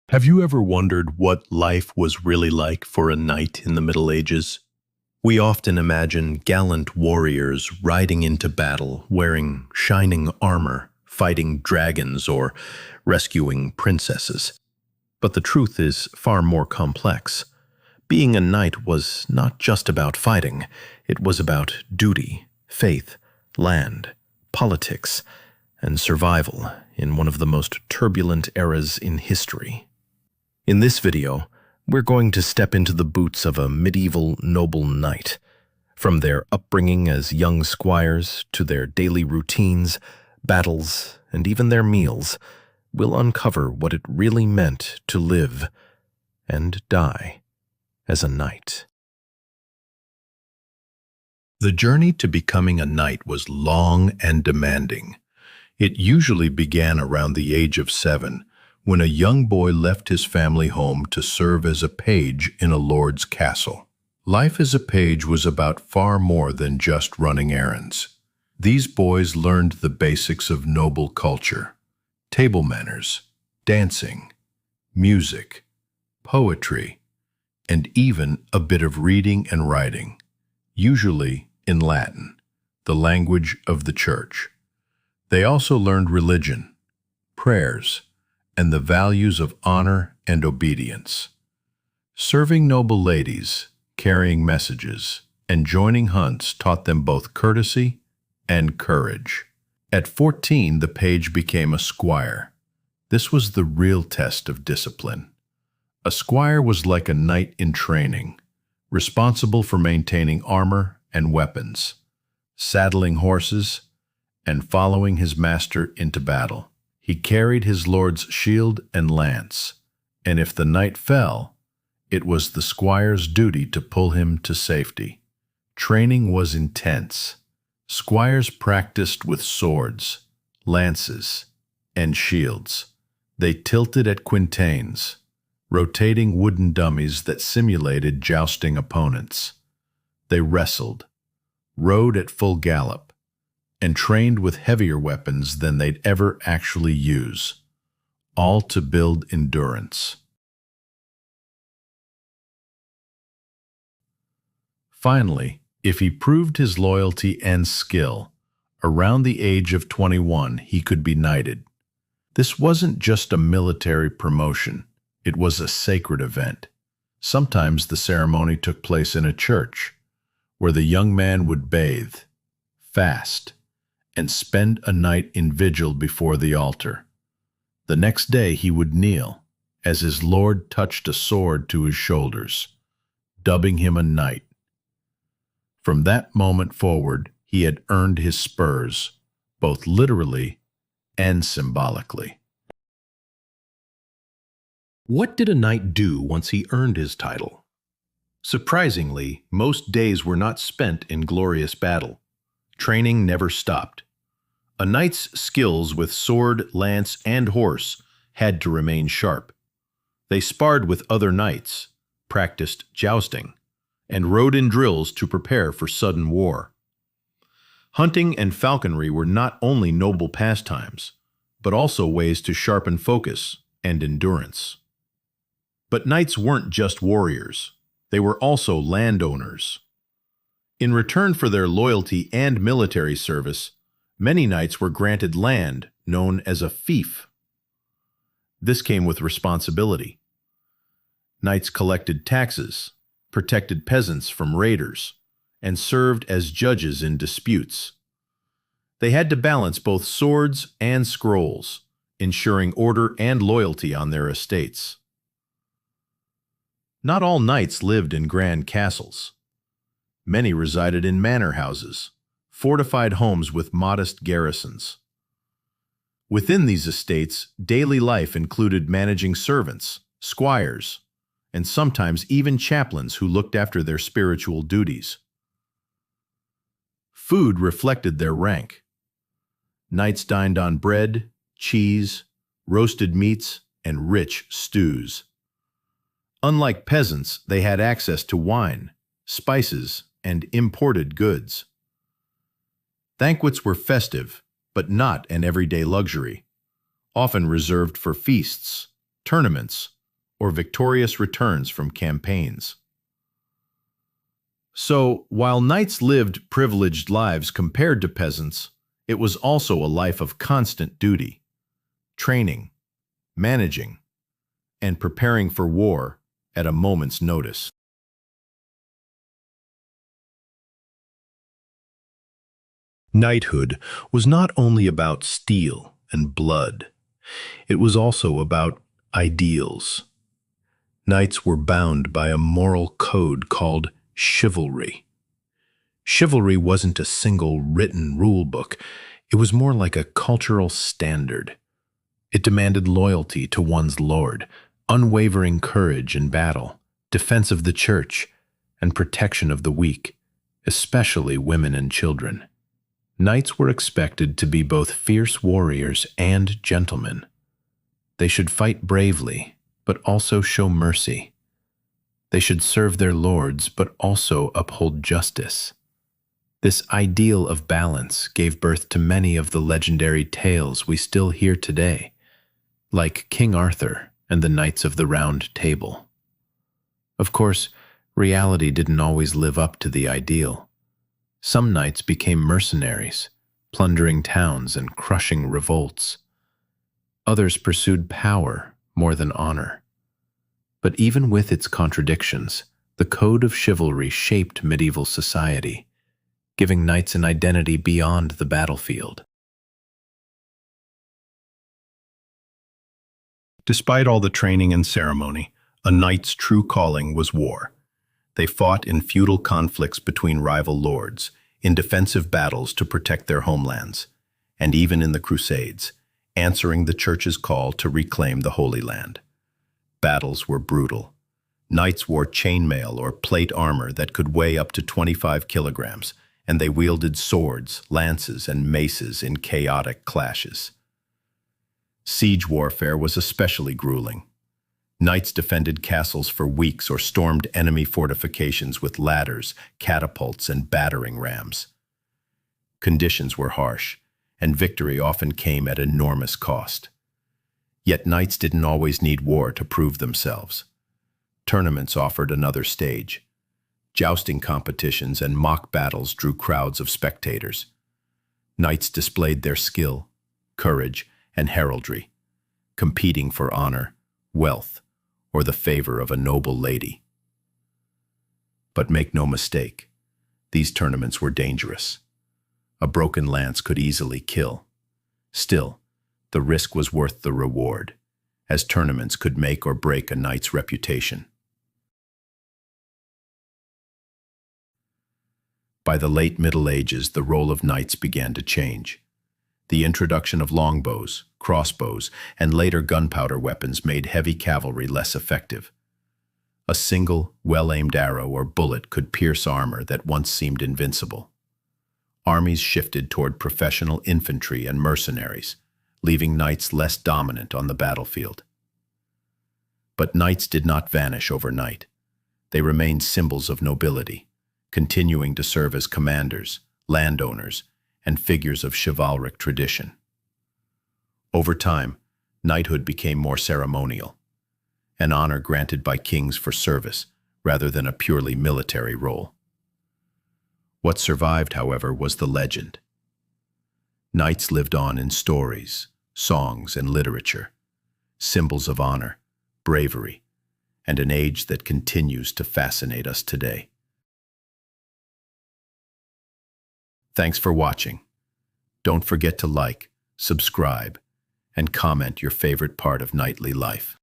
Have you ever wondered what life was really like for a knight in the Middle Ages? We often imagine gallant warriors riding into battle, wearing shining armor, fighting dragons, or rescuing princesses. But the truth is far more complex. Being a knight was not just about fighting, it was about duty, faith, land, politics, and survival in one of the most turbulent eras in history. In this video, we're going to step into the boots of a medieval noble knight. From their upbringing as young squires to their daily routines, battles, and even their meals, we'll uncover what it really meant to live and die as a knight. The journey to becoming a knight was long and demanding. It usually began around the age of 7, when a young boy left his family home to serve as a page in a lord's castle. Life as a page was about far more than just running errands. These boys learned the basics of noble culture, table manners, dancing, music, poetry, and even a bit of reading and writing, usually in Latin, the language of the church. They also learned religion, prayers, and the values of honor and obedience. Serving noble ladies, carrying messages, and joining hunts taught them both courtesy and courage. At 14, the page became a squire. This was the real test of discipline. A squire was like a knight in training, responsible for maintaining armor and weapons, saddling horses, and following his master into battle. He carried his lord's shield and lance, and if the knight fell, it was the squire's duty to pull him to safety. Training was intense. Squires practiced with swords, lances, and shields. They tilted at quintains, rotating wooden dummies that simulated jousting opponents. They wrestled, rode at full gallop, and trained with heavier weapons than they'd ever actually use, all to build endurance. Finally, if he proved his loyalty and skill, around the age of 21 he could be knighted. This wasn't just a military promotion, it was a sacred event. Sometimes the ceremony took place in a church, where the young man would bathe, fast, and spend a night in vigil before the altar. The next day he would kneel, as his lord touched a sword to his shoulders, dubbing him a knight. From that moment forward, he had earned his spurs, both literally and symbolically. What did a knight do once he earned his title? Surprisingly, most days were not spent in glorious battle. Training never stopped. A knight's skills with sword, lance, and horse had to remain sharp. They sparred with other knights, practiced jousting, and rode in drills to prepare for sudden war. Hunting and falconry were not only noble pastimes, but also ways to sharpen focus and endurance. But knights weren't just warriors. They were also landowners. In return for their loyalty and military service, many knights were granted land known as a fief. This came with responsibility. Knights collected taxes, protected peasants from raiders, and served as judges in disputes. They had to balance both swords and scrolls, ensuring order and loyalty on their estates. Not all knights lived in grand castles. Many resided in manor houses, fortified homes with modest garrisons. Within these estates, daily life included managing servants, squires, and sometimes even chaplains who looked after their spiritual duties. Food reflected their rank. Knights dined on bread, cheese, roasted meats, and rich stews. Unlike peasants, they had access to wine, spices, and imported goods. Banquets were festive, but not an everyday luxury, often reserved for feasts, tournaments, or victorious returns from campaigns. So, while knights lived privileged lives compared to peasants, it was also a life of constant duty, training, managing, and preparing for war at a moment's notice. Knighthood was not only about steel and blood, it was also about ideals. Knights were bound by a moral code called chivalry. Chivalry wasn't a single written rule book, it was more like a cultural standard. It demanded loyalty to one's lord, unwavering courage in battle, defense of the church, and protection of the weak, especially women and children. Knights were expected to be both fierce warriors and gentlemen. They should fight bravely, but also show mercy. They should serve their lords, but also uphold justice. This ideal of balance gave birth to many of the legendary tales we still hear today, like King Arthur and the Knights of the Round Table. Of course, reality didn't always live up to the ideal. Some knights became mercenaries, plundering towns and crushing revolts. Others pursued power more than honor. But even with its contradictions, the code of chivalry shaped medieval society, giving knights an identity beyond the battlefield. Despite all the training and ceremony, a knight's true calling was war. They fought in feudal conflicts between rival lords, in defensive battles to protect their homelands, and even in the Crusades, answering the Church's call to reclaim the Holy Land. Battles were brutal. Knights wore chainmail or plate armor that could weigh up to 25 kilograms, and they wielded swords, lances, and maces in chaotic clashes. Siege warfare was especially grueling. Knights defended castles for weeks or stormed enemy fortifications with ladders, catapults, and battering rams. Conditions were harsh, and victory often came at enormous cost. Yet knights didn't always need war to prove themselves. Tournaments offered another stage. Jousting competitions and mock battles drew crowds of spectators. Knights displayed their skill, courage, and heraldry, competing for honor, wealth, or the favor of a noble lady. But make no mistake, these tournaments were dangerous. A broken lance could easily kill. Still, the risk was worth the reward, as tournaments could make or break a knight's reputation. By the late Middle Ages, the role of knights began to change. The introduction of longbows, crossbows, and later gunpowder weapons made heavy cavalry less effective. A single, well-aimed arrow or bullet could pierce armor that once seemed invincible. Armies shifted toward professional infantry and mercenaries, leaving knights less dominant on the battlefield. But knights did not vanish overnight. They remained symbols of nobility, continuing to serve as commanders, landowners, and figures of chivalric tradition. Over time, knighthood became more ceremonial, an honor granted by kings for service rather than a purely military role. What survived, however, was the legend. Knights lived on in stories, songs, and literature, symbols of honor, bravery, and an age that continues to fascinate us today. Thanks for watching. Don't forget to like, subscribe, and comment your favorite part of knightly life.